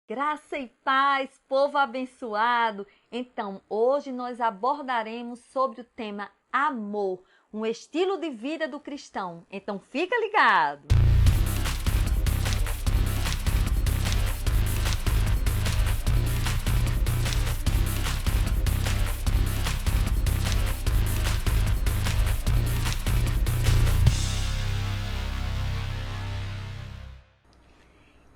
Graça e paz, povo abençoado. Então, hoje nós abordaremos sobre o tema amor, um estilo de vida do cristão. Então, fica ligado.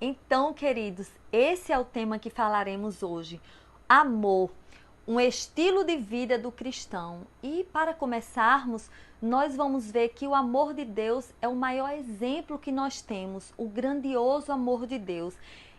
Então, queridos, esse é o tema que falaremos hoje. Amor, um estilo de vida do cristão. E para começarmos, nós vamos ver que o amor de Deus é o maior exemplo que nós temos, o grandioso amor de Deus.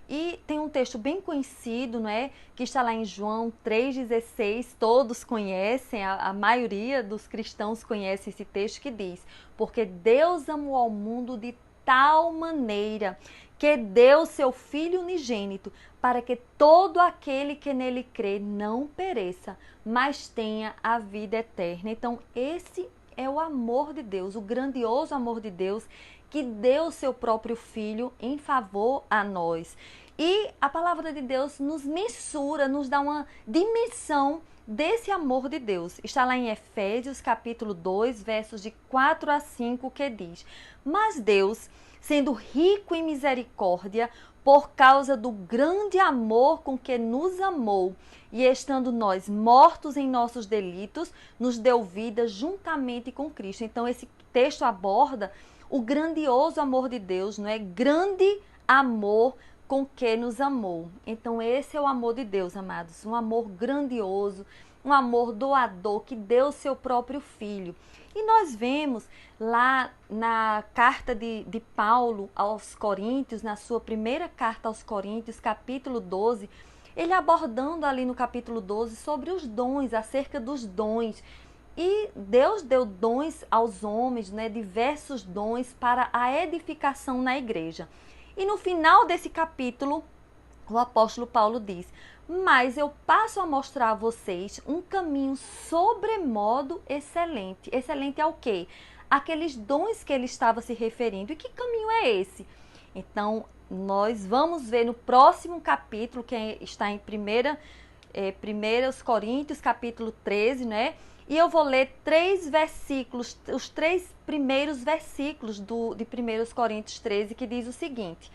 E tem um texto bem conhecido, não é? Que está lá em João 3,16, todos conhecem, a maioria dos cristãos conhece esse texto que diz: porque Deus amou ao mundo de tal maneira que deu seu Filho unigênito, para que todo aquele que nele crê não pereça, mas tenha a vida eterna. Então, esse é o amor de Deus, o grandioso amor de Deus, que deu seu próprio Filho em favor a nós. E a palavra de Deus nos mensura, nos dá uma dimensão desse amor de Deus. Está lá em Efésios capítulo 2, versos de 4 a 5, que diz: mas Deus, sendo rico em misericórdia, por causa do grande amor com que nos amou, e estando nós mortos em nossos delitos, nos deu vida juntamente com Cristo. Então esse texto aborda o grandioso amor de Deus, não é? Grande amor com que nos amou. Então esse é o amor de Deus, amados, um amor grandioso, um amor doador que deu seu próprio Filho. E nós vemos lá na carta de Paulo aos Coríntios, na sua primeira carta aos Coríntios, capítulo 12, ele abordando ali no capítulo 12 sobre os dons, acerca dos dons. E Deus deu dons aos homens, né, diversos dons para a edificação na igreja. E no final desse capítulo, o apóstolo Paulo diz: mas eu passo a mostrar a vocês um caminho sobremodo excelente. Excelente ao quê? Aqueles dons que ele estava se referindo. E que caminho é esse? Então, nós vamos ver no próximo capítulo, que está em 1 Coríntios, capítulo 13, né? E eu vou ler 3 versículos, os 3 primeiros versículos de 1 Coríntios 13, que diz o seguinte: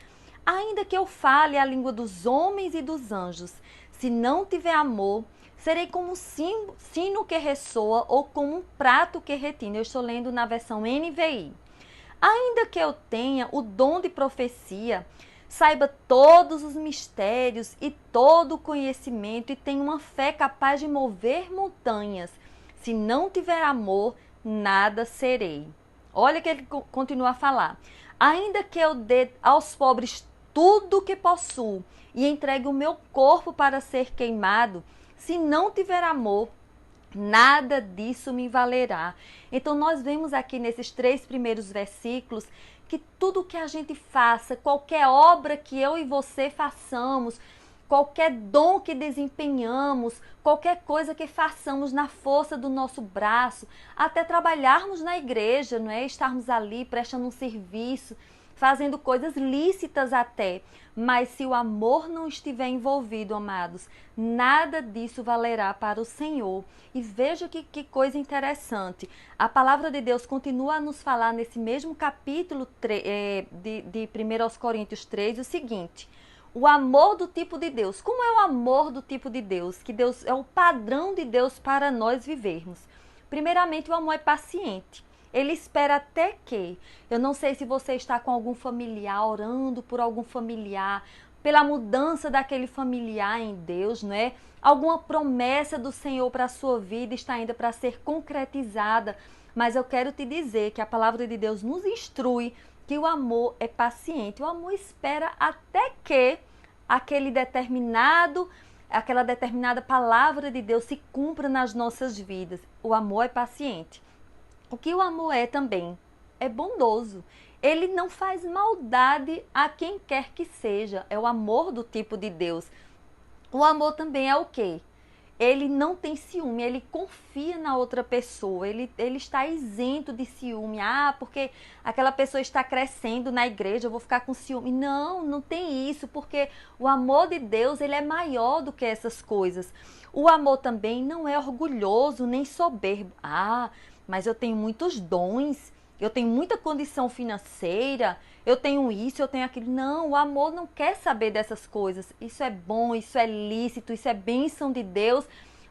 ainda que eu fale a língua dos homens e dos anjos, se não tiver amor, serei como um sino que ressoa ou como um prato que retina. Eu estou lendo na versão NVI. Ainda que eu tenha o dom de profecia, saiba todos os mistérios e todo o conhecimento e tenha uma fé capaz de mover montanhas, se não tiver amor, nada serei. Olha que ele continua a falar. Ainda que eu dê aos pobres tudo o que possuo e entregue o meu corpo para ser queimado, se não tiver amor, nada disso me valerá. Então nós vemos aqui nesses 3 primeiros versículos que tudo que a gente faça, qualquer obra que eu e você façamos, qualquer dom que desempenhamos, qualquer coisa que façamos na força do nosso braço, até trabalharmos na igreja, não é? Estarmos ali prestando um serviço, fazendo coisas lícitas até. Mas se o amor não estiver envolvido, amados, nada disso valerá para o Senhor. E veja que coisa interessante. A palavra de Deus continua a nos falar nesse mesmo capítulo de 1 Coríntios 3 o seguinte: o amor do tipo de Deus. Como é o amor do tipo de Deus? Que Deus é o padrão de Deus para nós vivermos. Primeiramente, o amor é paciente. Ele espera até que. Eu não sei se você está com algum familiar, orando por algum familiar, pela mudança daquele familiar em Deus, não é? Alguma promessa do Senhor para a sua vida está ainda para ser concretizada. Mas eu quero te dizer que a palavra de Deus nos instrui que o amor é paciente. O amor espera até que aquela determinada palavra de Deus se cumpra nas nossas vidas. O amor é paciente. O que o amor é também? É bondoso. Ele não faz maldade a quem quer que seja. É o amor do tipo de Deus. O amor também é o quê? ele não tem ciúme, ele confia na outra pessoa, ele está isento de ciúme. Ah, porque aquela pessoa está crescendo na igreja, eu vou ficar com ciúme. Não, não tem isso, porque o amor de Deus, ele é maior do que essas coisas. O amor também não é orgulhoso nem soberbo. Ah, mas eu tenho muitos dons, eu tenho muita condição financeira, eu tenho isso, eu tenho aquilo. Não, o amor não quer saber dessas coisas. Isso é bom, isso é lícito, isso é bênção de Deus,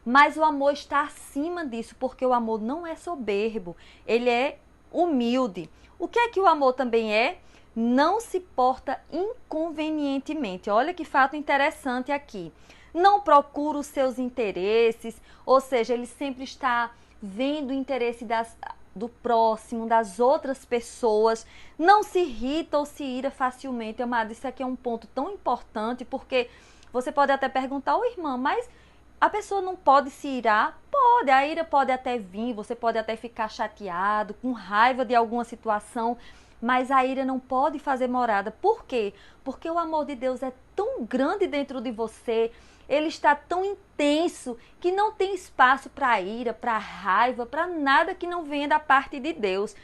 mas o amor está acima disso, porque o amor não é soberbo, ele é humilde. O que é que o amor também é? Não se porta inconvenientemente. Olha que fato interessante aqui. Não procura os seus interesses, ou seja, ele sempre está vendo o interesse do próximo, das outras pessoas, não se irrita ou se ira facilmente. Amado, isso aqui é um ponto tão importante, porque você pode até perguntar, ô irmã, mas a pessoa não pode se irar? Pode, a ira pode até vir, você pode até ficar chateado, com raiva de alguma situação, mas a ira não pode fazer morada. Por quê? Porque o amor de Deus é tão grande dentro de você, ele está tão intenso que não tem espaço para ira, para raiva, para nada que não venha da parte de Deus.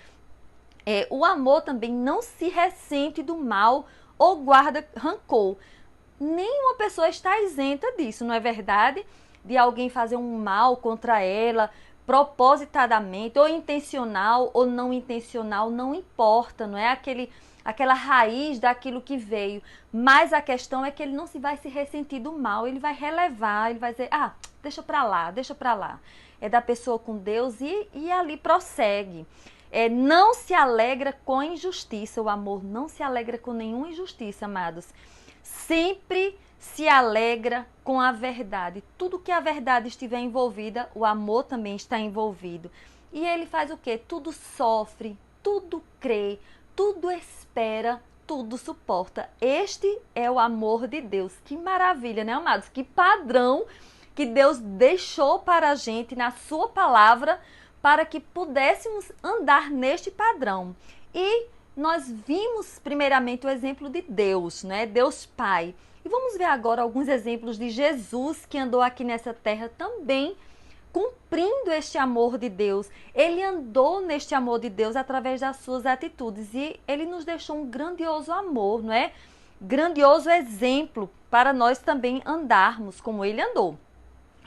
O amor também não se ressente do mal ou guarda rancor. Nenhuma pessoa está isenta disso, não é verdade? De alguém fazer um mal contra ela, propositadamente, ou intencional ou não intencional, não importa, não é aquela raiz daquilo que veio. Mas a questão é que ele não vai se ressentir do mal, ele vai relevar, ele vai dizer, deixa pra lá, deixa pra lá. É da pessoa com Deus e ali prossegue. Não se alegra com a injustiça, o amor não se alegra com nenhuma injustiça, amados. Sempre se alegra com a verdade. Tudo que a verdade estiver envolvida, o amor também está envolvido. E ele faz o quê? Tudo sofre, tudo crê, tudo espera, tudo suporta. Este é o amor de Deus. Que maravilha, né, amados? Que padrão que Deus deixou para a gente na sua palavra para que pudéssemos andar neste padrão. E nós vimos primeiramente o exemplo de Deus, né? Deus Pai. E vamos ver agora alguns exemplos de Jesus que andou aqui nessa terra também cumprindo este amor de Deus. Ele andou neste amor de Deus através das suas atitudes e ele nos deixou um grandioso amor, não é? Grandioso exemplo para nós também andarmos como ele andou.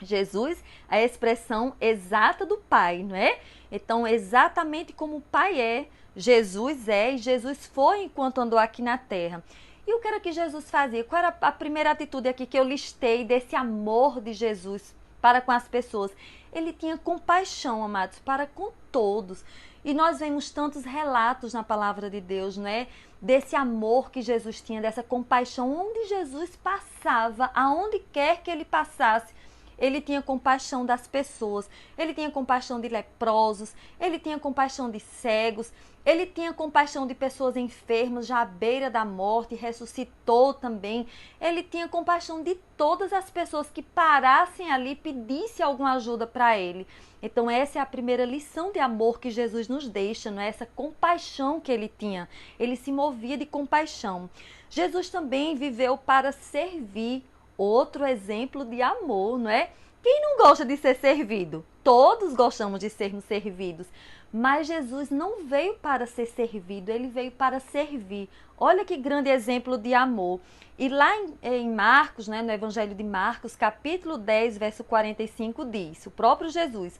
Jesus é a expressão exata do Pai, não é? Então, exatamente como o Pai é, Jesus é e Jesus foi enquanto andou aqui na terra. E o que era que Jesus fazia? Qual era a primeira atitude aqui que eu listei desse amor de Jesus para com as pessoas? Ele tinha compaixão, amados, para com todos. E nós vemos tantos relatos na palavra de Deus, né? Desse amor que Jesus tinha, dessa compaixão. Onde Jesus passava, aonde quer que ele passasse, ele tinha compaixão das pessoas, ele tinha compaixão de leprosos, ele tinha compaixão de cegos, ele tinha compaixão de pessoas enfermas, já à beira da morte, ressuscitou também. Ele tinha compaixão de todas as pessoas que parassem ali e pedissem alguma ajuda para ele. Então essa é a primeira lição de amor que Jesus nos deixa, não é? Essa compaixão que ele tinha. Ele se movia de compaixão. Jesus também viveu para servir. Outro exemplo de amor, não é? Quem não gosta de ser servido? Todos gostamos de sermos servidos. Mas Jesus não veio para ser servido, ele veio para servir. Olha que grande exemplo de amor. E lá em Marcos, né, no Evangelho de Marcos, capítulo 10, verso 45, diz, o próprio Jesus,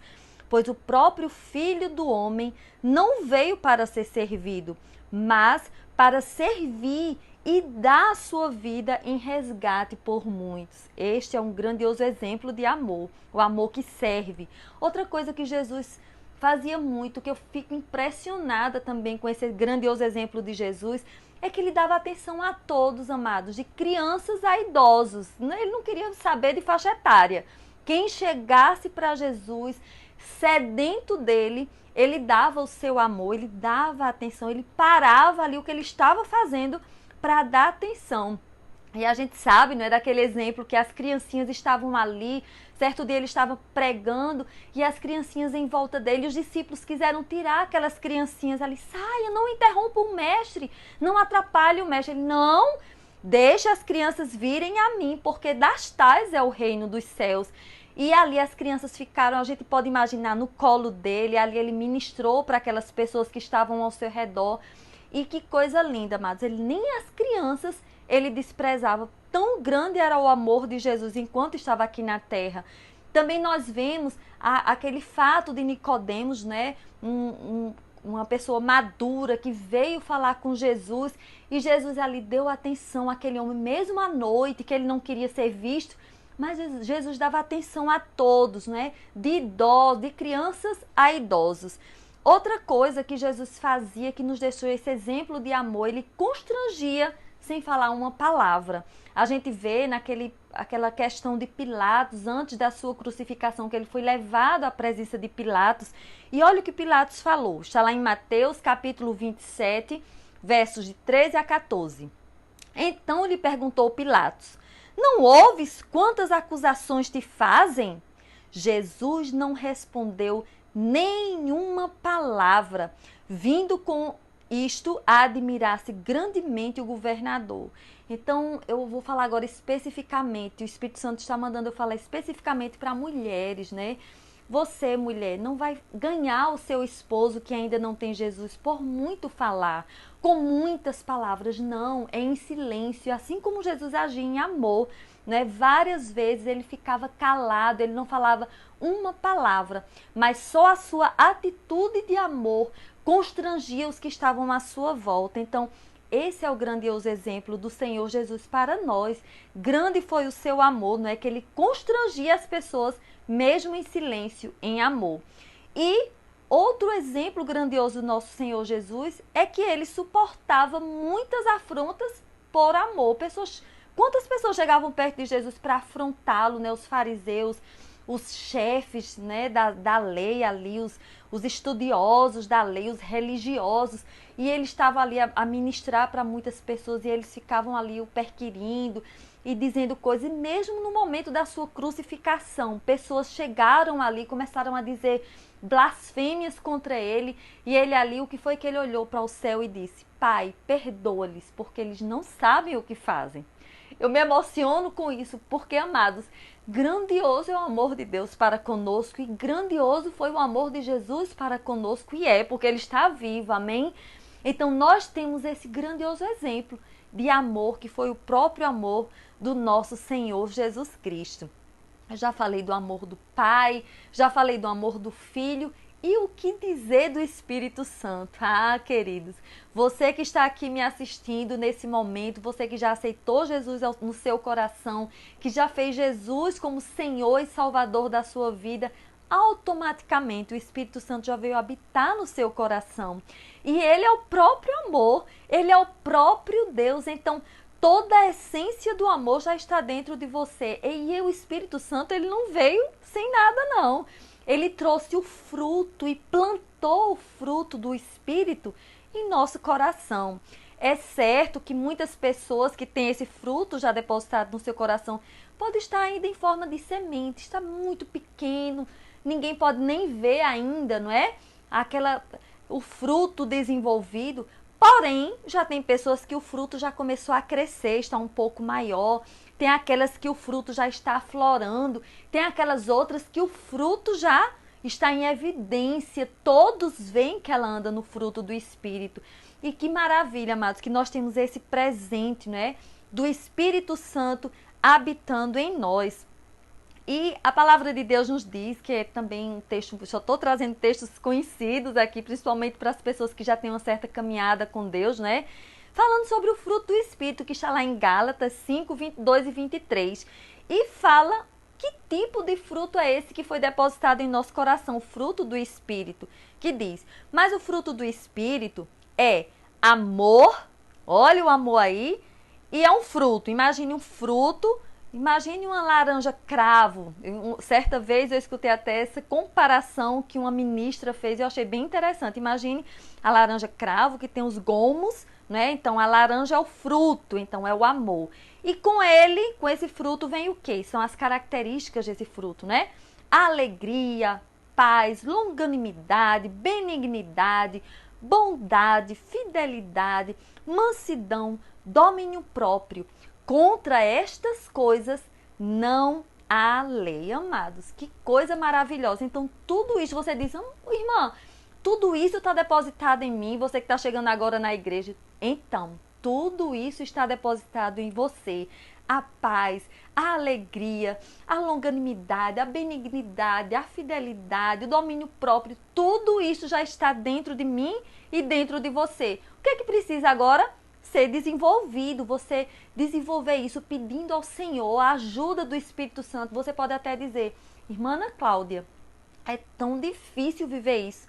pois o próprio Filho do Homem não veio para ser servido, mas para servir e dar a sua vida em resgate por muitos. Este é um grandioso exemplo de amor, o amor que serve. Outra coisa que Jesus fazia muito, que eu fico impressionada também com esse grandioso exemplo de Jesus, é que ele dava atenção a todos, amados, de crianças a idosos. Ele não queria saber de faixa etária. Quem chegasse para Jesus, sedento dele, ele dava o seu amor, ele dava atenção, ele parava ali o que ele estava fazendo para dar atenção. E a gente sabe, não é, daquele exemplo que as criancinhas estavam ali, certo dia ele estava pregando e as criancinhas em volta dele, os discípulos quiseram tirar aquelas criancinhas ali, saia, não interrompa o mestre, não atrapalhe o mestre. Ele, não, deixa as crianças virem a mim, porque das tais é o reino dos céus. E ali as crianças ficaram, a gente pode imaginar, no colo dele, ali ele ministrou para aquelas pessoas que estavam ao seu redor. E que coisa linda, amados, ele nem as crianças ele desprezava. Tão grande era o amor de Jesus enquanto estava aqui na terra. Também nós vemos aquele fato de Nicodemos, né? Uma pessoa madura que veio falar com Jesus, e Jesus ali deu atenção àquele homem, mesmo à noite, que ele não queria ser visto, mas Jesus dava atenção a todos, né? De idosos, de crianças a idosos. Outra coisa que Jesus fazia, que nos deixou esse exemplo de amor, ele constrangia sem falar uma palavra. A gente vê aquela questão de Pilatos, antes da sua crucificação, que ele foi levado à presença de Pilatos. E olha o que Pilatos falou. Está lá em Mateus, capítulo 27, versos de 13 a 14. Então lhe perguntou Pilatos: não ouves quantas acusações te fazem? Jesus não respondeu nenhuma palavra, vindo com isto a admirar-se grandemente o governador. Então, eu vou falar agora especificamente, o Espírito Santo está mandando eu falar especificamente para mulheres, né? Você, mulher, não vai ganhar o seu esposo que ainda não tem Jesus por muito falar, com muitas palavras, não, é em silêncio, assim como Jesus agia em amor, né? Várias vezes ele ficava calado, ele não falava uma palavra, mas só a sua atitude de amor constrangia os que estavam à sua volta. Então, esse é o grandioso exemplo do Senhor Jesus para nós. Grande foi o seu amor, não é? Que ele constrangia as pessoas, mesmo em silêncio, em amor. E outro exemplo grandioso do nosso Senhor Jesus é que ele suportava muitas afrontas por amor. Quantas pessoas chegavam perto de Jesus para afrontá-lo, né? Os fariseus, os chefes, né, da lei ali, os estudiosos da lei, os religiosos, e ele estava ali a ministrar para muitas pessoas, e eles ficavam ali o perquirindo e dizendo coisas, e mesmo no momento da sua crucificação, pessoas chegaram ali, começaram a dizer blasfêmias contra ele, e ele ali, o que foi que ele olhou para o céu e disse: Pai, perdoa-lhes, porque eles não sabem o que fazem. Eu me emociono com isso, porque, amados, grandioso é o amor de Deus para conosco, e grandioso foi o amor de Jesus para conosco, e porque ele está vivo, amém? Então nós temos esse grandioso exemplo de amor, que foi o próprio amor do nosso Senhor Jesus Cristo. Eu já falei do amor do Pai, já falei do amor do Filho, e o que dizer do Espírito Santo? Ah, queridos, você que está aqui me assistindo nesse momento, você que já aceitou Jesus no seu coração, que já fez Jesus como Senhor e Salvador da sua vida, automaticamente o Espírito Santo já veio habitar no seu coração. E ele é o próprio amor, ele é o próprio Deus. Então, toda a essência do amor já está dentro de você. E o Espírito Santo, ele não veio sem nada, não. Ele trouxe o fruto e plantou o fruto do Espírito em nosso coração. É certo que muitas pessoas que têm esse fruto já depositado no seu coração pode estar ainda em forma de semente, está muito pequeno, ninguém pode nem ver ainda, não é? O fruto desenvolvido. Porém, já tem pessoas que o fruto já começou a crescer, está um pouco maior. Tem aquelas que o fruto já está aflorando. Tem aquelas outras que o fruto já está em evidência. Todos veem que ela anda no fruto do Espírito. E que maravilha, amados, que nós temos esse presente, né, do Espírito Santo habitando em nós. E a palavra de Deus nos diz, que é também um texto, só estou trazendo textos conhecidos aqui, principalmente para as pessoas que já têm uma certa caminhada com Deus, né? Falando sobre o fruto do Espírito, que está lá em Gálatas 5, 22 e 23. E fala que tipo de fruto é esse que foi depositado em nosso coração, o fruto do Espírito, que diz: mas o fruto do Espírito é amor, olha o amor aí, e é um fruto. Imagine um fruto. Imagine uma laranja cravo. Certa vez eu escutei até essa comparação que uma ministra fez e eu achei bem interessante. Imagine a laranja cravo, que tem os gomos, né? Então a laranja é o fruto, então é o amor. E com ele, com esse fruto, vem o quê? São as características desse fruto, né? Alegria, paz, longanimidade, benignidade, bondade, fidelidade, mansidão, domínio próprio. Contra estas coisas não a lei. Amados, que coisa maravilhosa. Então, tudo isso, você diz, irmã, tudo isso está depositado em mim, você que está chegando agora na igreja. Então, tudo isso está depositado em você. A paz, a alegria, a longanimidade, a benignidade, a fidelidade, o domínio próprio, tudo isso já está dentro de mim e dentro de você. O que é que precisa agora? Ser desenvolvido, você desenvolver isso pedindo ao Senhor a ajuda do Espírito Santo. Você pode até dizer, irmã Ana Cláudia, é tão difícil viver isso.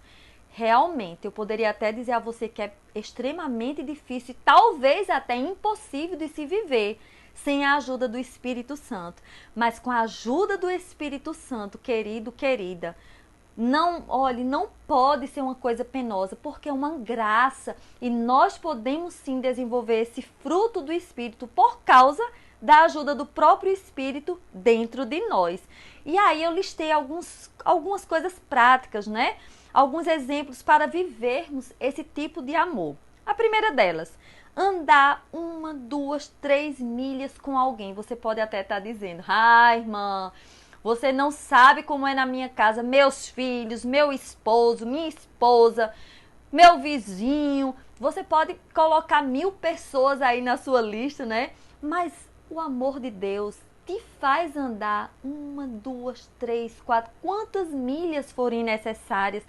Realmente, eu poderia até dizer a você que é extremamente difícil, talvez até impossível de se viver sem a ajuda do Espírito Santo. Mas com a ajuda do Espírito Santo, querido, querida, não pode ser uma coisa penosa, porque é uma graça e nós podemos sim desenvolver esse fruto do Espírito por causa da ajuda do próprio Espírito dentro de nós. E aí eu listei algumas coisas práticas, né? Alguns exemplos para vivermos esse tipo de amor. A primeira delas, andar 1, 2, 3 milhas com alguém. Você pode até estar dizendo, irmã, você não sabe como é na minha casa, meus filhos, meu esposo, minha esposa, meu vizinho. Você pode colocar 1000 pessoas aí na sua lista, né? Mas o amor de Deus te faz andar 1, 2, 3, 4, quantas milhas forem necessárias,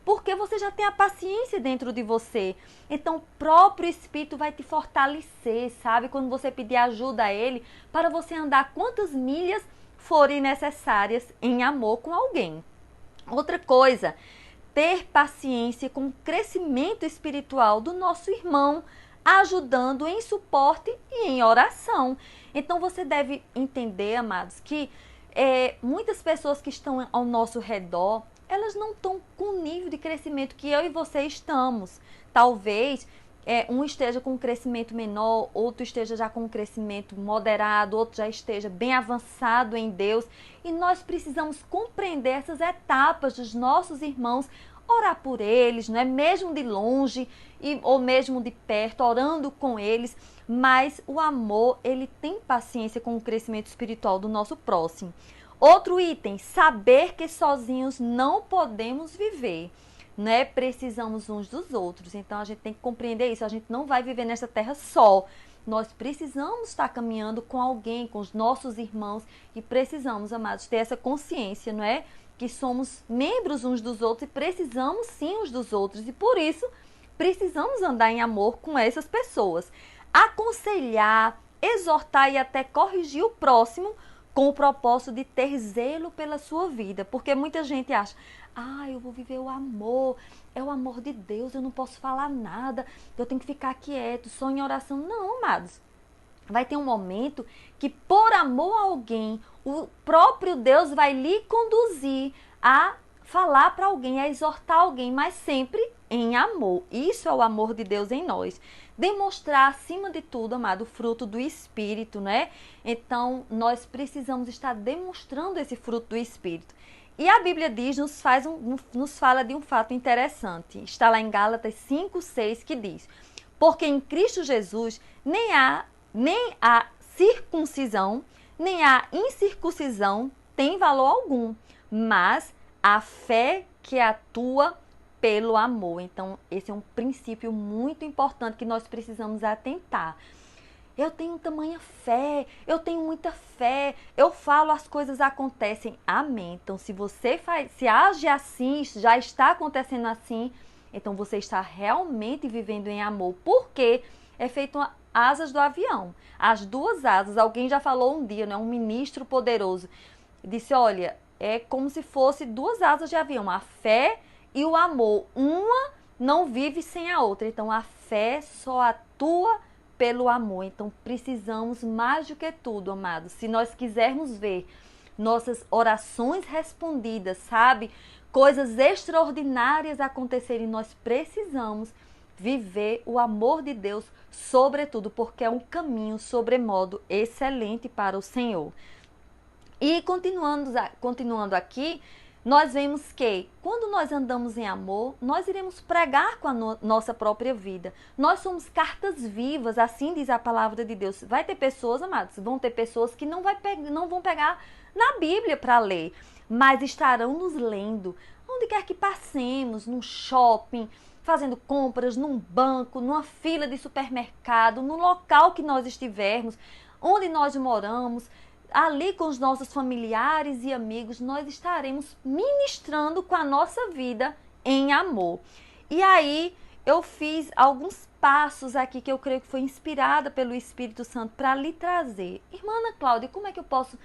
porque você já tem a paciência dentro de você. Então, o próprio Espírito vai te fortalecer, sabe? Quando você pedir ajuda a Ele, para você andar quantas milhas forem necessárias em amor com alguém. Outra coisa, ter paciência com o crescimento espiritual do nosso irmão, ajudando em suporte e em oração. Então, você deve entender, amados, que muitas pessoas que estão ao nosso redor, elas não estão com o nível de crescimento que eu e você estamos. Talvez um esteja com um crescimento menor, outro esteja já com um crescimento moderado, outro já esteja bem avançado em Deus. E nós precisamos compreender essas etapas dos nossos irmãos, orar por eles, não é? Mesmo de longe ou mesmo de perto, orando com eles. Mas o amor, ele tem paciência com o crescimento espiritual do nosso próximo. Outro item, saber que sozinhos não podemos viver, né? Precisamos uns dos outros. Então a gente tem que compreender isso. A gente não vai viver nessa terra só. Nós precisamos estar caminhando com alguém, com os nossos irmãos, e precisamos, amados, ter essa consciência, não é? Que somos membros uns dos outros e precisamos sim uns dos outros. E por isso precisamos andar em amor com essas pessoas. Aconselhar, exortar e até corrigir o próximo, com o propósito de ter zelo pela sua vida. Porque muita gente acha, eu vou viver o amor, é o amor de Deus, eu não posso falar nada, eu tenho que ficar quieto, só em oração. Não, amados. Vai ter um momento que, por amor a alguém, o próprio Deus vai lhe conduzir a falar para alguém, a exortar alguém, mas sempre em amor. Isso é o amor de Deus em nós. Demonstrar, acima de tudo, amado, o fruto do Espírito, né? Então, nós precisamos estar demonstrando esse fruto do Espírito. E a Bíblia diz, nos fala de um fato interessante. Está lá em Gálatas 5:6, que diz: porque em Cristo Jesus nem a circuncisão, nem a incircuncisão tem valor algum, mas a fé que atua pelo amor. Então, esse é um princípio muito importante que nós precisamos atentar. Eu tenho tamanha fé, eu tenho muita fé, eu falo, as coisas acontecem. Amém. Então, se você se age assim, já está acontecendo assim, então você está realmente vivendo em amor. Porque é feito asas do avião. As duas asas, alguém já falou um dia, né? Um ministro poderoso disse, olha, é como se fosse duas asas de avião, a fé e o amor. Uma não vive sem a outra. Então, a fé só atua pelo amor. Então, precisamos mais do que tudo, amados. Se nós quisermos ver nossas orações respondidas, sabe? Coisas extraordinárias acontecerem, nós precisamos viver o amor de Deus sobretudo, porque é um caminho sobremodo excelente para o Senhor. E continuando aqui, nós vemos que quando nós andamos em amor, nós iremos pregar com a nossa própria vida. Nós somos cartas vivas, assim diz a palavra de Deus. Vai ter pessoas, amados, vão ter pessoas que não vão pegar na Bíblia para ler, mas estarão nos lendo. Onde quer que passemos, no shopping, fazendo compras, num banco, numa fila de supermercado, no local que nós estivermos, onde nós moramos, ali com os nossos familiares e amigos, nós estaremos ministrando com a nossa vida em amor. E aí eu fiz alguns passos aqui que eu creio que foi inspirada pelo Espírito Santo para lhe trazer. Irmã Ana Cláudia, como é que eu posso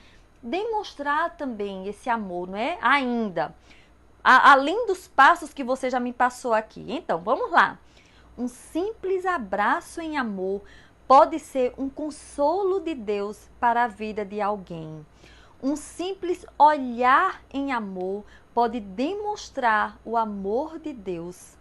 demonstrar também esse amor, não é? Ainda, além dos passos que você já me passou aqui. Então, vamos lá. Um simples abraço em amor pode ser um consolo de Deus para a vida de alguém. Um simples olhar em amor pode demonstrar o amor de Deus.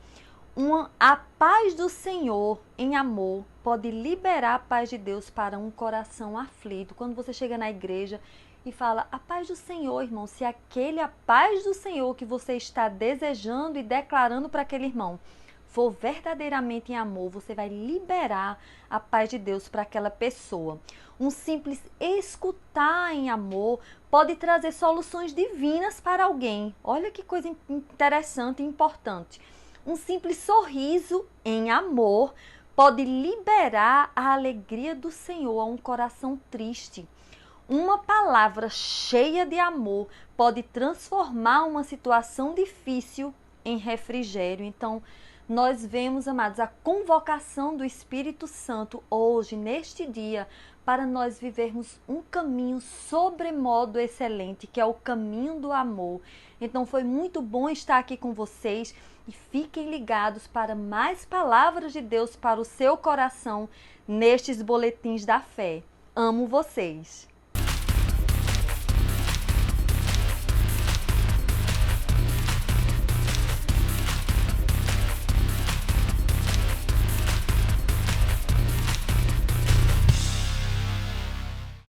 A paz do Senhor em amor pode liberar a paz de Deus para um coração aflito. Quando você chega na igreja e fala, a paz do Senhor, irmão, se aquele a paz do Senhor que você está desejando e declarando para aquele irmão for verdadeiramente em amor, você vai liberar a paz de Deus para aquela pessoa. Um simples escutar em amor pode trazer soluções divinas para alguém. Olha que coisa interessante e importante. Um simples sorriso em amor pode liberar a alegria do Senhor a um coração triste. Uma palavra cheia de amor pode transformar uma situação difícil em refrigério. Então, nós vemos, amados, a convocação do Espírito Santo hoje, neste dia, para nós vivermos um caminho sobremodo excelente, que é o caminho do amor. Então, foi muito bom estar aqui com vocês e fiquem ligados para mais palavras de Deus para o seu coração nestes boletins da fé. Amo vocês!